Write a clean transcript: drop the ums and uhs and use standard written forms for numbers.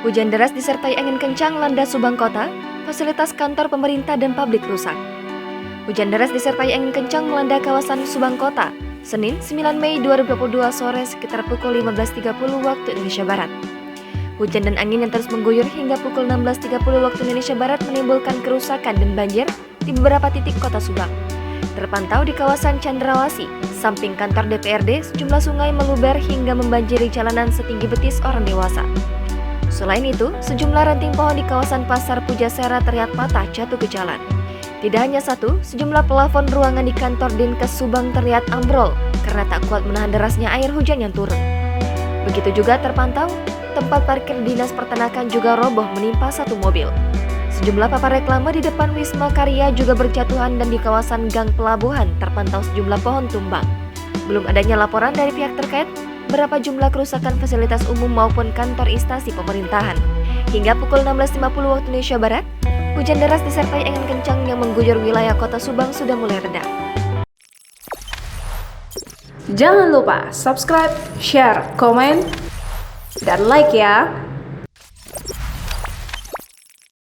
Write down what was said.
Hujan deras disertai angin kencang melanda Subang Kota, fasilitas kantor pemerintah dan pabrik rusak. Hujan deras disertai angin kencang melanda kawasan Subang Kota, Senin 9 Mei 2022 sore sekitar pukul 15.30 waktu Indonesia Barat. Hujan dan angin yang terus mengguyur hingga pukul 16.30 waktu Indonesia Barat menimbulkan kerusakan dan banjir di beberapa titik kota Subang. Terpantau di kawasan Cendrawasih, samping kantor DPRD, sejumlah sungai meluber hingga membanjiri jalanan setinggi betis orang dewasa. Selain itu, sejumlah ranting pohon di kawasan Pasar Pujasera terlihat patah jatuh ke jalan. Tidak hanya satu, sejumlah plafon ruangan di kantor Dinkes Subang terlihat ambrol karena tak kuat menahan derasnya air hujan yang turun. Begitu juga terpantau, tempat parkir Dinas Peternakan juga roboh menimpa satu mobil. Sejumlah papan reklame di depan Wisma Karya juga berjatuhan dan di kawasan Gang Pelabuhan terpantau sejumlah pohon tumbang. Belum adanya laporan dari pihak terkait berapa jumlah kerusakan fasilitas umum maupun kantor instansi pemerintahan. Hingga pukul 16.50 waktu Indonesia Barat, hujan deras disertai angin kencang yang mengguyur wilayah kota Subang sudah mulai reda. Jangan lupa subscribe, share, komen, dan like ya!